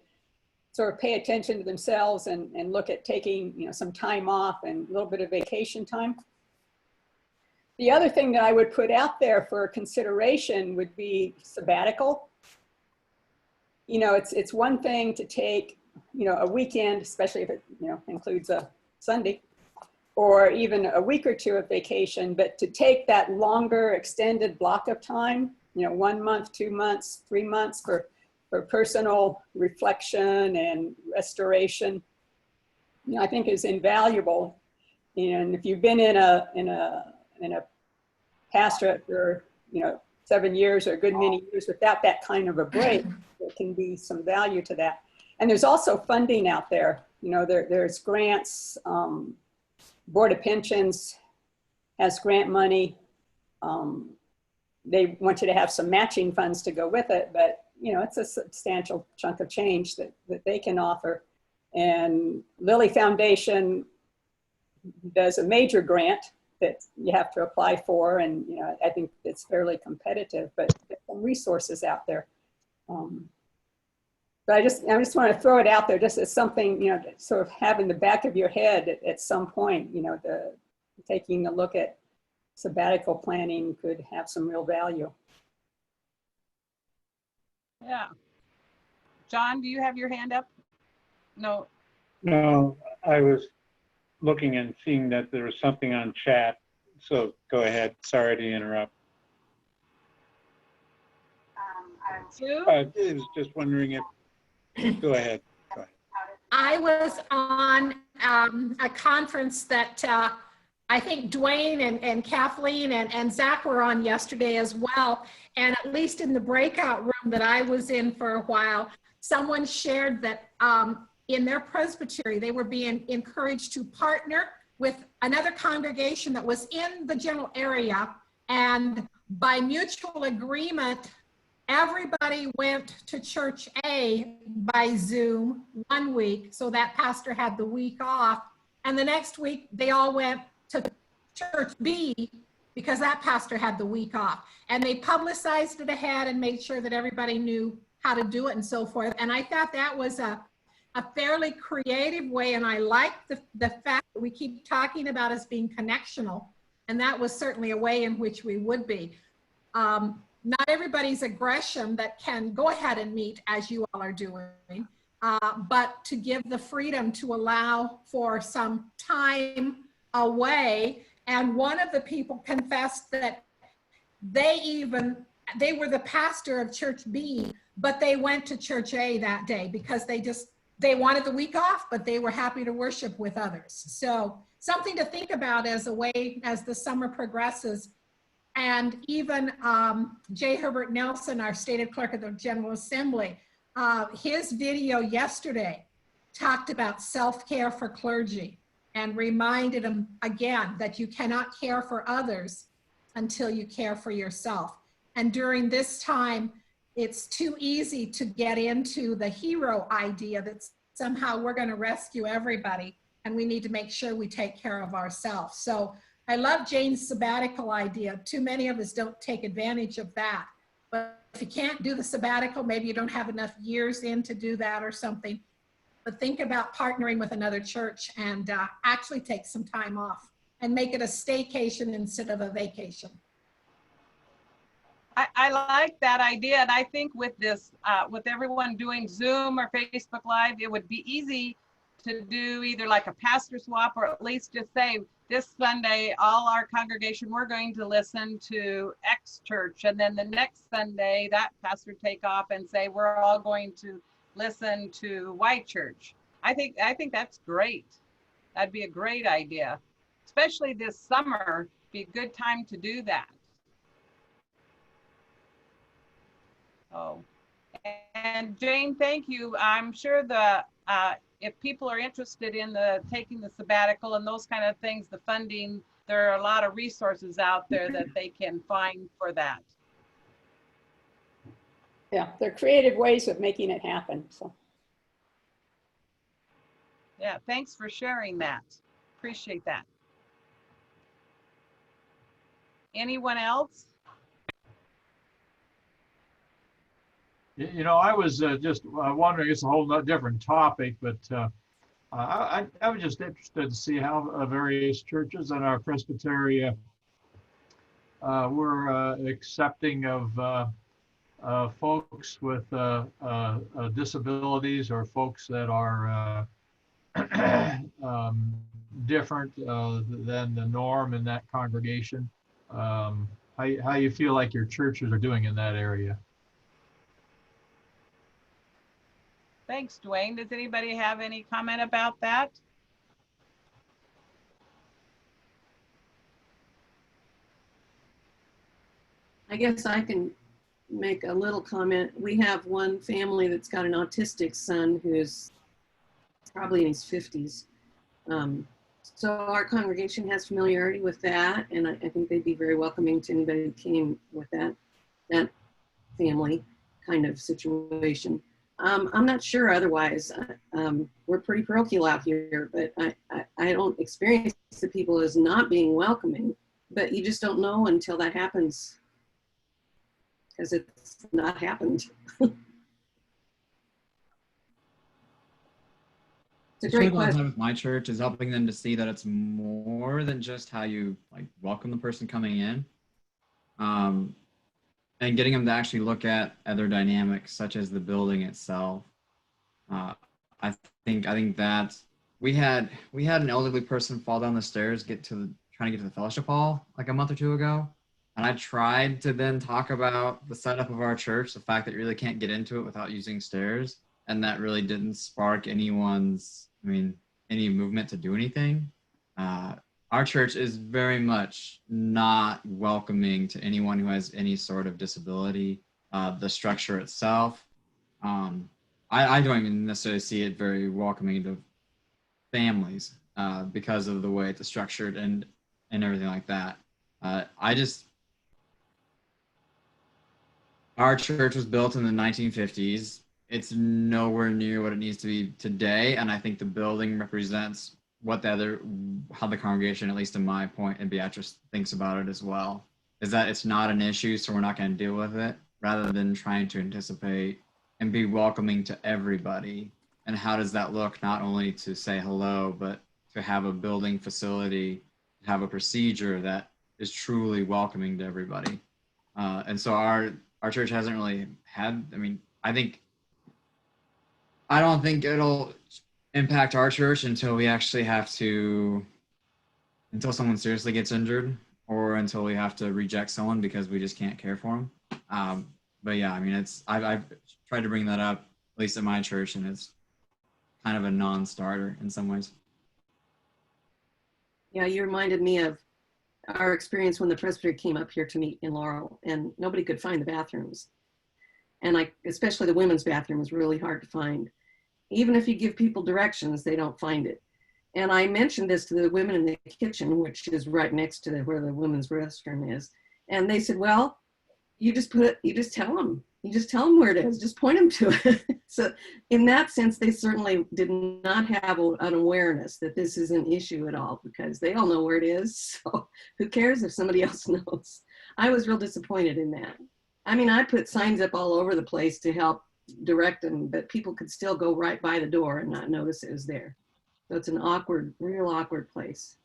sort of pay attention to themselves and look at taking some time off and a little bit of vacation time. The other thing that I would put out there for consideration would be sabbatical. it's one thing to take, a weekend, especially if it, includes a Sunday, or even a week or two of vacation, but to take that longer extended block of time, 1 month, 2 months, 3 months for personal reflection and restoration, I think is invaluable. And if you've been in a pastorate for, 7 years or a good many years without that kind of a break, there can be some value to that. And there's also funding out there. There's grants. Board of Pensions has grant money. They want you to have some matching funds to go with it, but it's a substantial chunk of change that they can offer. And Lilly Foundation does a major grant that you have to apply for, and I think it's fairly competitive, but there's some resources out there. But I just want to throw it out there just as something, to sort of have in the back of your head at some point, taking a look at sabbatical planning could have some real value. Yeah. John, do you have your hand up? No. No, I was looking and seeing that there was something on chat. So go ahead. Sorry to interrupt. I was just wondering if, go ahead. I was on a conference that I think Dwayne and Kathleen and Zach were on yesterday as well. And at least in the breakout room that I was in for a while, someone shared that in their presbytery, they were being encouraged to partner with another congregation that was in the general area. And by mutual agreement, everybody went to church A by Zoom 1 week. So that pastor had the week off. And the next week, they all went to church B because that pastor had the week off. And they publicized it ahead and made sure that everybody knew how to do it and so forth. And I thought that was a fairly creative way. And I like the fact that we keep talking about us being connectional. And that was certainly a way in which we would be. Not everybody's aggression that can go ahead and meet as you all are doing, but to give the freedom to allow for some time away. And one of the people confessed that they were the pastor of church B, but they went to church A that day because they wanted the week off, but they were happy to worship with others. So something to think about as a way, as the summer progresses. And even J. Herbert Nelson, our stated clerk of the General Assembly, his video yesterday talked about self-care for clergy and reminded them again that you cannot care for others until you care for yourself. And during this time, it's too easy to get into the hero idea that somehow we're going to rescue everybody and we need to make sure we take care of ourselves. So I love Jane's sabbatical idea. Too many of us don't take advantage of that. But if you can't do the sabbatical, maybe you don't have enough years in to do that or something. But think about partnering with another church and actually take some time off and make it a staycation instead of a vacation. I like that idea. And I think with this, with everyone doing Zoom or Facebook Live, it would be easy to do either like a pastor swap or at least just say, this Sunday, all our congregation, we're going to listen to X church. And then the next Sunday, that pastor take off and say, we're all going to listen to Y church. I think that's great. That'd be a great idea, especially this summer, be a good time to do that. Oh, and Jane, thank you. I'm sure if people are interested in taking the sabbatical and those kind of things, the funding, there are a lot of resources out there that they can find for that. Yeah, there are creative ways of making it happen. So. Yeah, thanks for sharing that. Appreciate that. Anyone else? You know, I was just wondering, it's a whole different topic, but I was just interested to see how various churches in our presbytery were accepting of folks with disabilities or folks that are different than the norm in that congregation. How you feel like your churches are doing in that area? Thanks, Dwayne. Does anybody have any comment about that? I guess I can make a little comment. We have one family that's got an autistic son who's probably in his 50s. So our congregation has familiarity with that, and I think they'd be very welcoming to anybody who came with that family kind of situation. I'm not sure otherwise. We're pretty parochial out here, but I don't experience the people as not being welcoming, but you just don't know until that happens, because it's not happened. It's a great question. With my church is helping them to see that it's more than just how you like welcome the person coming in, and getting them to actually look at other dynamics such as the building itself. I think that we had an elderly person fall down the stairs trying to get to the fellowship hall like a month or two ago, and I tried to then talk about the setup of our church, the fact that you really can't get into it without using stairs, and that really didn't spark any movement to do anything. Our church is very much not welcoming to anyone who has any sort of disability. The structure itself, I don't even necessarily see it very welcoming to families because of the way it's structured and everything like that. Our church was built in the 1950s. It's nowhere near what it needs to be today, and I think the building represents how the congregation, at least in my point, and Beatrice thinks about it as well, is that it's not an issue, so we're not going to deal with it, rather than trying to anticipate and be welcoming to everybody. And how does that look, not only to say hello, but to have a building facility, have a procedure that is truly welcoming to everybody. And so our church hasn't really had, I don't think it'll impact our church until someone seriously gets injured, or until we have to reject someone because we just can't care for them. But yeah, I've tried to bring that up, at least at my church, and it's kind of a non-starter in some ways. Yeah, you reminded me of our experience when the presbytery came up here to meet in Laurel, and nobody could find the bathrooms. And especially the women's bathroom is really hard to find. Even if you give people directions, they don't find it. And I mentioned this to the women in the kitchen, which is right next to where the women's restroom is. And they said, well, you just tell them where it is, just point them to it. So in that sense, they certainly did not have an awareness that this is an issue at all, because they all know where it is. So who cares if somebody else knows? I was real disappointed in that. I put signs up all over the place to help direct them, but people could still go right by the door and not notice it was there. So it's an real awkward place.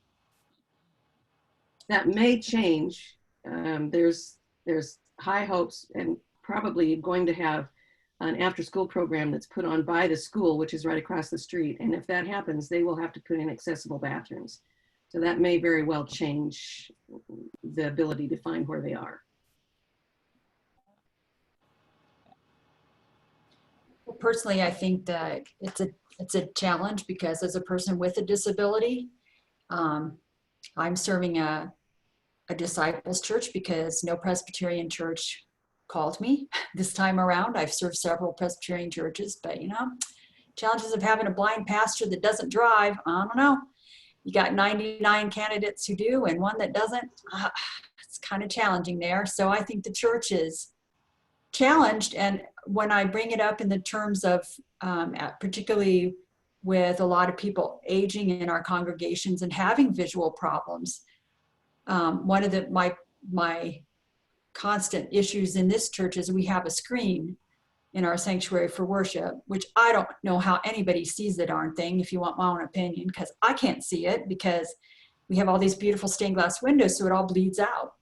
That may change. There's high hopes, and probably going to have an after-school program that's put on by the school, which is right across the street. And if that happens, they will have to put in accessible bathrooms. So that may very well change the ability to find where they are. Personally, I think that it's a challenge, because as a person with a disability, I'm serving a disciples church because no Presbyterian church called me this time around. I've served several Presbyterian churches, but challenges of having a blind pastor that doesn't drive, I don't know. You got 99 candidates who do and one that doesn't. It's kind of challenging there. So I think the church is challenged. And when I bring it up in the terms of, particularly with a lot of people aging in our congregations and having visual problems, one of my constant issues in this church is we have a screen in our sanctuary for worship, which I don't know how anybody sees the darn thing, if you want my own opinion, because I can't see it, because we have all these beautiful stained glass windows, so it all bleeds out.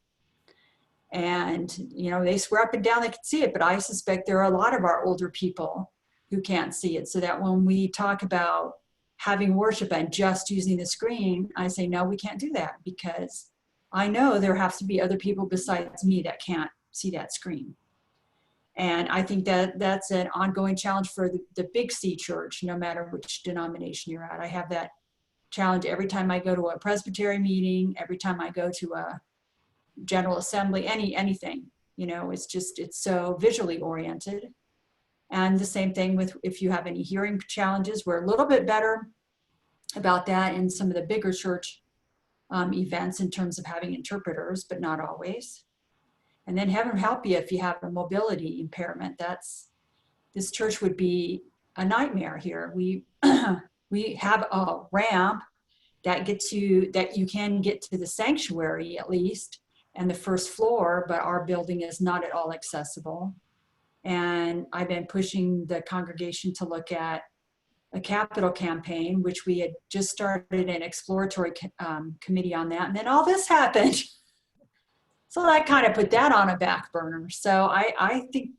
And, you know, they swear up and down they can see it, but I suspect there are a lot of our older people who can't see it. So that when we talk about having worship and just using the screen, I say, no, we can't do that, because I know there has to be other people besides me that can't see that screen. And I think that that's an ongoing challenge for the Big C church, no matter which denomination you're at. I have that challenge every time I go to a Presbytery meeting, every time I go to a General Assembly, anything, you know, it's so visually oriented. And the same thing with if you have any hearing challenges, we're a little bit better about that in some of the bigger church events in terms of having interpreters, but not always. And then heaven help you if you have a mobility impairment. This church would be a nightmare here. We have a ramp that you can get to the sanctuary at least, and the first floor, but our building is not at all accessible. And I've been pushing the congregation to look at a capital campaign, which we had just started an exploratory committee on that. And then all this happened. So that kind of put that on a back burner. So I think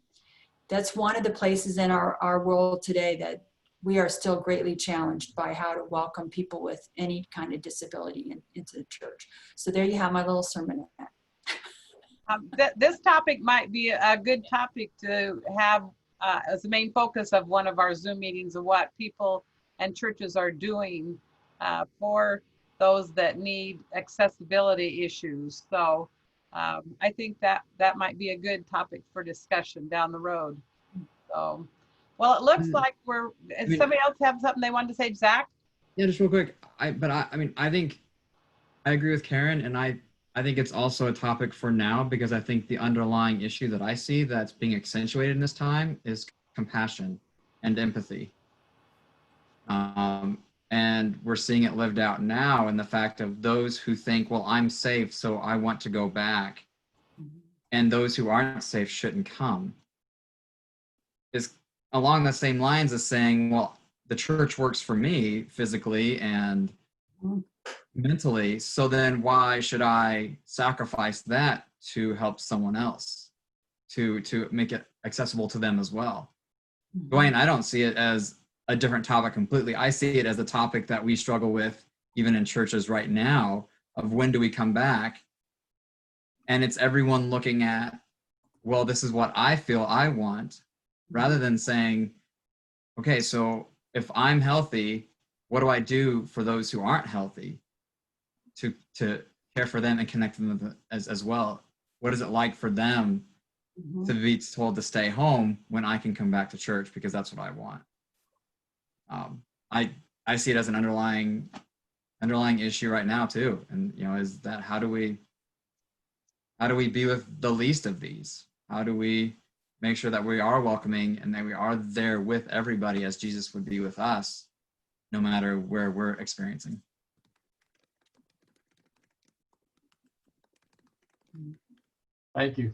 that's one of the places in our world today that we are still greatly challenged by how to welcome people with any kind of disability into the church. So there you have my little sermon on that. This topic might be a good topic to have as the main focus of one of our Zoom meetings, of what people and churches are doing for those that need accessibility issues. So I think that might be a good topic for discussion down the road. So, well, it looks like somebody else have something they wanted to say, Zach? Yeah, just real quick. I think I agree with Karen, and I think it's also a topic for now, because I think the underlying issue that I see that's being accentuated in this time is compassion and empathy. And we're seeing it lived out now in the fact of those who think, well, I'm safe, so I want to go back. And those who aren't safe shouldn't come. Is along the same lines as saying, well, the church works for me physically and mentally, so then why should I sacrifice that to help someone else, to make it accessible to them as well? Dwayne, I don't see it as a different topic completely. I see it as a topic that we struggle with even in churches right now, of when do we come back? And it's everyone looking at, well, this is what I feel I want, rather than saying, okay, so if I'm healthy, what do I do for those who aren't healthy to care for them and connect them as well? What is it like for them to be told to stay home when I can come back to church because that's what I want? I see it as an underlying issue right now too. And, you know, is that how do we be with the least of these? How do we make sure that we are welcoming and that we are there with everybody as Jesus would be with us, no matter where we're experiencing? Thank you.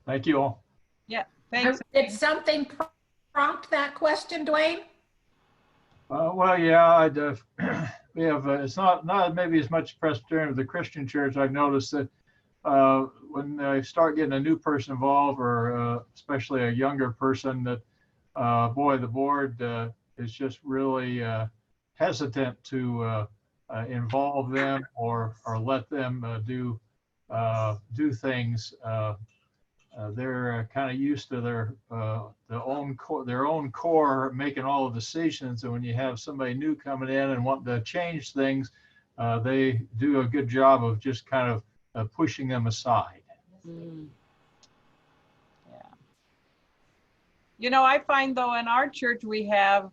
Thank you all. Yeah, thanks. Did something prompt that question, Dwayne? Well, yeah, we have, it's not maybe as much Presbyterian of the Christian church. I've noticed that when I start getting a new person involved, or especially a younger person, that boy, the board is just really hesitant to involve them or let them do things. They're kind of used to their own core making all the decisions, and when you have somebody new coming in and want to change things, they do a good job of just kind of pushing them aside. Yeah. You know, I find though in our church we have,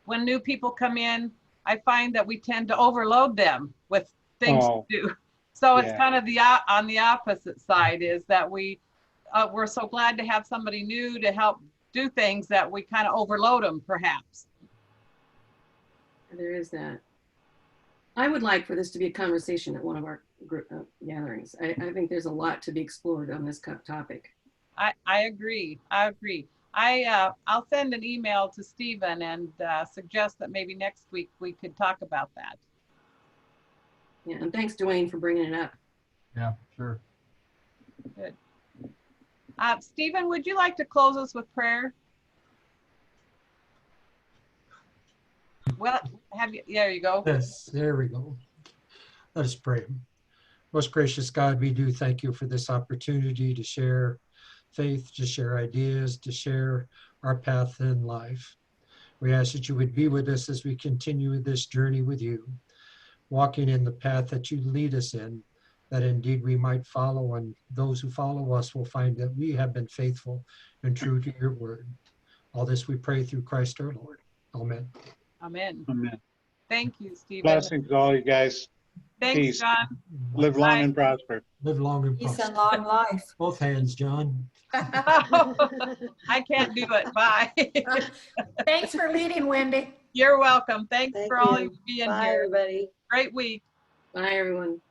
when new people come in, I find that we tend to overload them with things to do. So it's kind of on the opposite side, is that we're so glad to have somebody new to help do things that we kind of overload them, perhaps. There is that. I would like for this to be a conversation at one of our group gatherings. I think there's a lot to be explored on this topic. I agree. I'll send an email to Stephen and suggest that maybe next week we could talk about that. Yeah, and thanks, Dwayne, for bringing it up. Yeah, sure. Good. Stephen, would you like to close us with prayer? Well, have you, there you go. Yes, there we go. Let us pray. Most gracious God, we do thank you for this opportunity to share faith, to share ideas, to share our path in life. We ask that you would be with us as we continue this journey with you, walking in the path that you lead us in, that indeed we might follow, and those who follow us will find that we have been faithful and true to your word. All this we pray through Christ our Lord. Amen. Amen. Amen. Thank you, Stephen. Blessings to all you guys. Thanks, Peace. John. Live long Bye. and prosper. Live long and Peace and prosper. long life. Both hands, John. I can't do it. Bye. Thanks for leading, Wendy. You're welcome. Thanks Thank for all you. you being Bye, here. everybody. Great week. Bye, everyone.